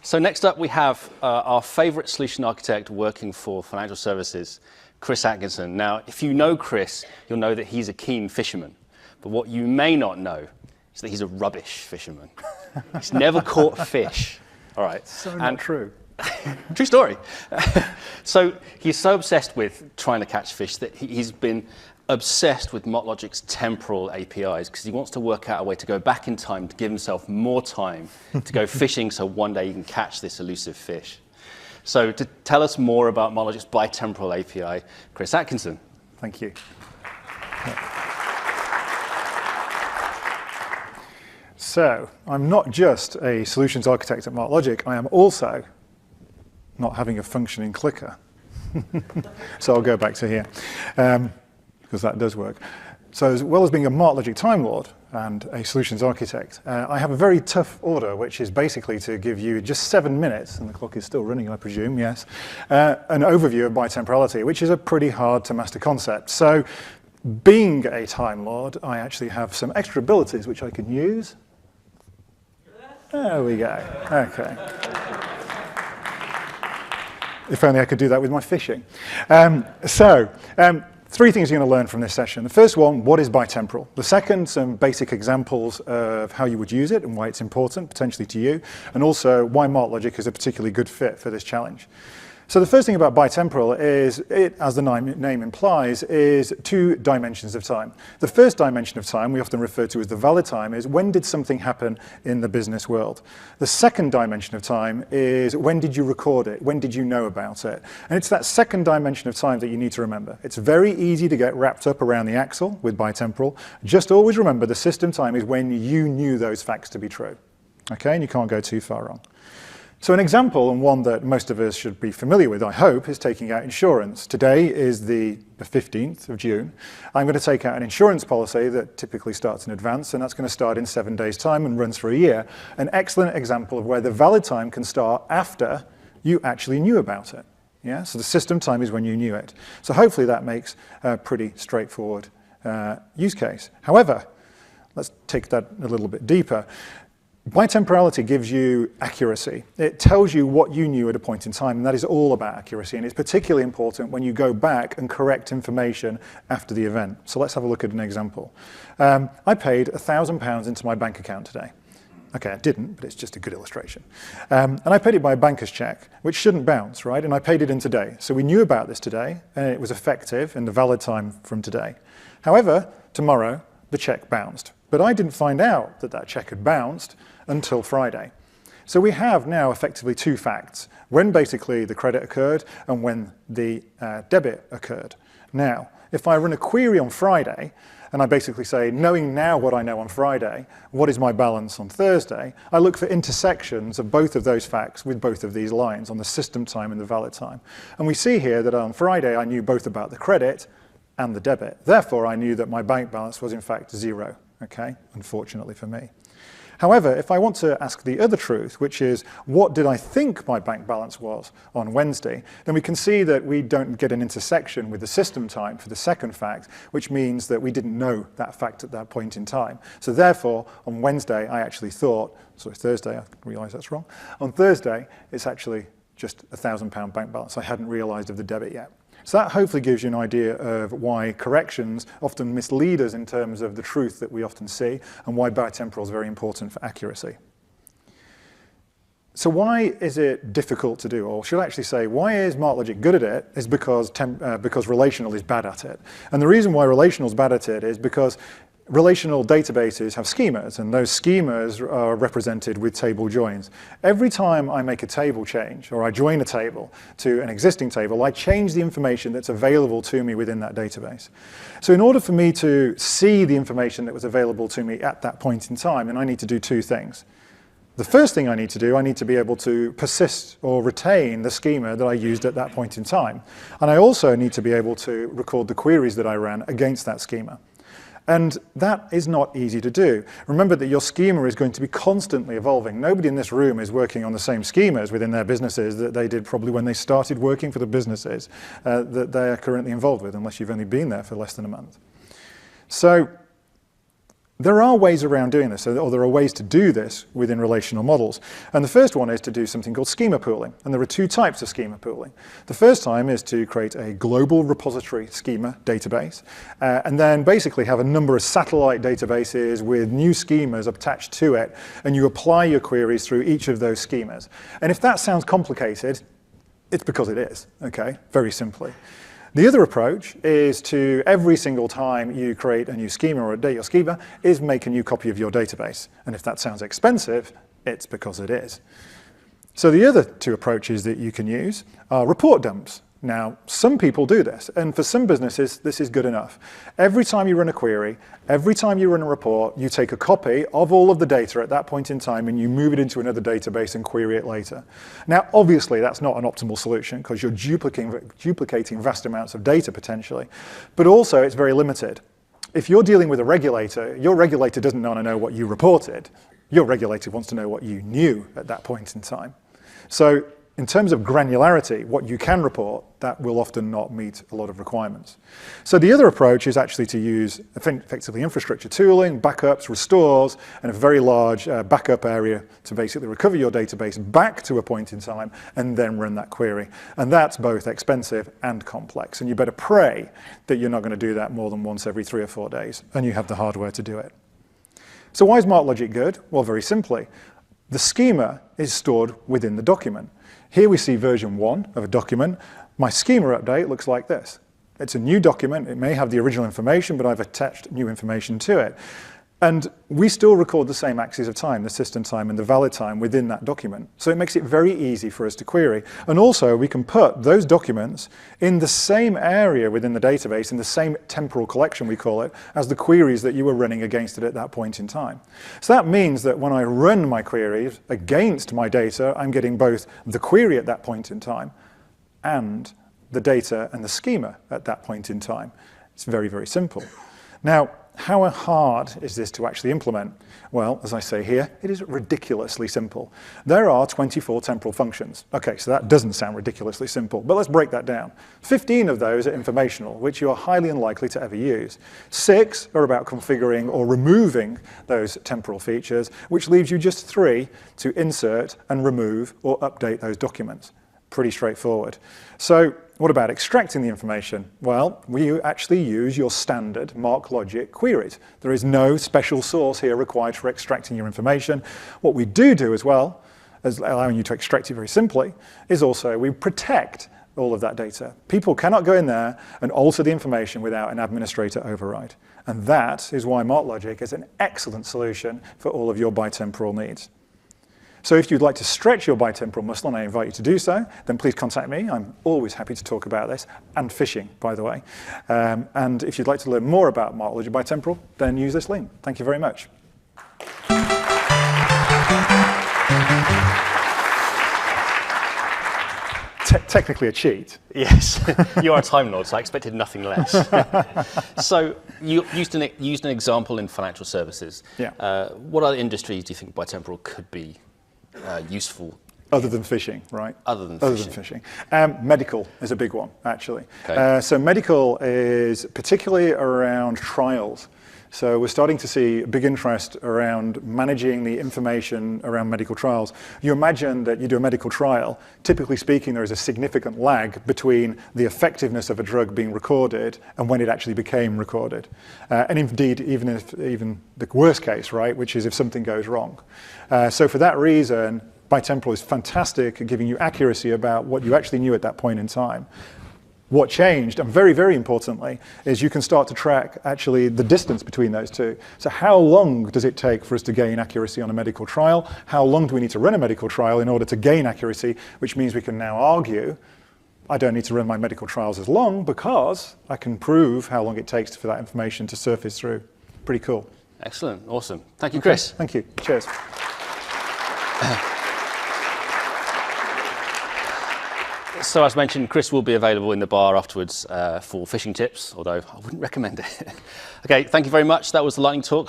So next up, we have our favorite solution architect working for financial services, Chris Atkinson. Now, if you know Chris, you'll know that he's a keen fisherman. But what you may not know is that he's a rubbish fisherman. He's never caught fish. All right. So not true. True story. So he's so obsessed with trying to catch fish that he's been obsessed with MLW's temporal APIs because he wants to work out a way to go back in time to give himself more time to go fishing so one day he can catch this elusive fish. So to tell us more about MLW's bitemporal API, Chris Atkinson. Thank you. So I'm not just a solutions architect at MLW, I am also not having a functioning clicker. So I'll go back to here, because that does work. So as well as being a MLW Time Lord and a solutions architect, I have a very tough order, which is basically to give you just 7 minutes, and the clock is still running, I presume, yes, an overview of bitemporality, which is a pretty hard to master concept. So being a Time Lord, I actually have some extra abilities which I can use. There we go. Okay. If only I could do that with my fishing. Three things you're going to learn from this session. The first one, what is bitemporal? The second, some basic examples of how you would use it and why it's important, potentially to you, and also why MLW is a particularly good fit for this challenge. So the first thing about bitemporal is, it, as the name implies, is 2 dimensions of time. The first dimension of time, we often refer to as the valid time, is when did something happen in the business world. The second dimension of time is when did you record it, when did you know about it. And it's that second dimension of time that you need to remember. It's very easy to get wrapped up around the axle with bitemporal. Just always remember the system time is when you knew those facts to be true. Okay, and you can't go too far wrong. So an example, and one that most of us should be familiar with, I hope, is taking out insurance. Today is the 15th of June. I'm going to take out an insurance policy that typically starts in advance, and that's going to start in 7 days' time and runs for a year. An excellent example of where the valid time can start after you actually knew about it. Yeah? So the system time is when you knew it. So hopefully that makes a pretty straightforward use case. However, let's take that a little bit deeper. Bitemporality gives you accuracy. It tells you what you knew at a point in time, and that is all about accuracy, and it's particularly important when you go back and correct information after the event. So let's have a look at an example. I paid £1,000 into my bank account today. Okay, I didn't, but it's just a good illustration. And I paid it by a banker's check, which shouldn't bounce, right? And I paid it in today. So we knew about this today, and it was effective in the valid time from today. However, tomorrow, the check bounced. But I didn't find out that that check had bounced until Friday. So we have now effectively 2 facts, when basically the credit occurred and when the debit occurred. Now, if I run a query on Friday, and I basically say, knowing now what I know on Friday, what is my balance on Thursday, I look for intersections of both of those facts with both of these lines on the system time and the valid time. And we see here that on Friday I knew both about the credit and the debit. Therefore, I knew that my bank balance was in fact 0, okay, unfortunately for me. However, if I want to ask the other truth, which is what did I think my bank balance was on Wednesday, then we can see that we don't get an intersection with the system time for the second fact, which means that we didn't know that fact at that point in time. So therefore, on Wednesday, I actually thought, sorry, Thursday, I realise that's wrong. On Thursday, it's actually just £1,000 bank balance. I hadn't realised of the debit yet. So that hopefully gives you an idea of why corrections often mislead us in terms of the truth that we often see, and why bitemporal is very important for accuracy. So why is it difficult to do? Or should I actually say, why is MLW good at it? Is because relational is bad at it. And the reason why relational is bad at it is because relational databases have schemas, and those schemas are represented with table joins. Every time I make a table change, or I join a table to an existing table, I change the information that's available to me within that database. So in order for me to see the information that was available to me at that point in time, then I need to do 2 things. The first thing I need to do, I need to be able to persist or retain the schema that I used at that point in time. And I also need to be able to record the queries that I ran against that schema. And that is not easy to do. Remember that your schema is going to be constantly evolving. Nobody in this room is working on the same schemas within their businesses that they did probably when they started working for the businesses that they are currently involved with, unless you've only been there for less than a month. So There are ways around doing this, or there are ways to do this within relational models. And the first one is to do something called schema pooling. And there are two types of schema pooling. The first time is to create a global repository schema database, and then basically have a number of satellite databases with new schemas attached to it, and you apply your queries through each of those schemas. And if that sounds complicated, it's because it is, okay, very simply. The other approach is to, every single time you create a new schema or update your schema, is make a new copy of your database. And if that sounds expensive, it's because it is. So the other two approaches that you can use are report dumps. Now, some people do this, and for some businesses, this is good enough. Every time you run a query, every time you run a report, you take a copy of all of the data at that point in time and you move it into another database and query it later. Now, obviously, that's not an optimal solution because you're duplicating vast amounts of data potentially, but also it's very limited. If you're dealing with a regulator, your regulator doesn't want to know what you reported. Your regulator wants to know what you knew at that point in time. So, in terms of granularity, what you can report, that will often not meet a lot of requirements. So the other approach is actually to use effectively infrastructure tooling, backups, restores, and a very large backup area to basically recover your database back to a point in time and then run that query. And that's both expensive and complex. And you better pray that you're not going to do that more than once every 3 or 4 days, and you have the hardware to do it. So why is Marklogic good? Well, very simply. The schema is stored within the document. Here we see version 1 of a document. My schema update looks like this. It's a new document. It may have the original information, but I've attached new information to it. And we still record the same axes of time, the system time and the valid time within that document. So it makes it very easy for us to query. And also we can put those documents in the same area within the database, in the same temporal collection we call it, as the queries that you were running against it at that point in time. So that means that when I run my queries against my data, I'm getting both the query at that point in time and the data and the schema at that point in time. It's very, very simple. Now, how hard is this to actually implement? Well, as I say here, it is ridiculously simple. There are 24 temporal functions. Okay, so that doesn't sound ridiculously simple, but let's break that down. 15 of those are informational, which you are highly unlikely to ever use. 6 are about configuring or removing those temporal features, which leaves you just 3 to insert and remove or update those documents. Pretty straightforward. So what about extracting the information? Well, we actually use your standard Marklogic queries. There is no special source here required for extracting your information. What we do as well, as allowing you to extract it very simply, is also we protect all of that data. People cannot go in there and alter the information without an administrator override. And that is why Marklogic is an excellent solution for all of your bitemporal needs. So if you'd like to stretch your bitemporal muscle, and I invite you to do so, then please contact me. I'm always happy to talk about this, and phishing, by the way. And if you'd like to learn more about Marklogic bitemporal, then use this link. Thank you very much. Technically a cheat. Yes, you are a Time Lord, so I expected nothing less. So you used an example in financial services. Yeah. What other industries do you think bitemporal could be useful? Other than phishing, right? Other than phishing. Medical is a big one, actually. Okay. So medical is particularly around trials. So we're starting to see big interest around managing the information around medical trials. You imagine that you do a medical trial. Typically speaking, there is a significant lag between the effectiveness of a drug being recorded and when it actually became recorded. And indeed, even the worst case, right, which is if something goes wrong. So for that reason, bitemporal is fantastic at giving you accuracy about what you actually knew at that point in time. What changed, and very, very importantly, is you can start to track actually the distance between those two. So how long does it take for us to gain accuracy on a medical trial? How long do we need to run a medical trial in order to gain accuracy, which means we can now argue, I don't need to run my medical trials as long because I can prove how long it takes for that information to surface through. Pretty cool. Excellent, awesome. Thank you, Chris. Okay, thank you, cheers. So as mentioned, Chris will be available in the bar afterwards for phishing tips, although I wouldn't recommend it. Okay, thank you very much. That was the Lightning Talks.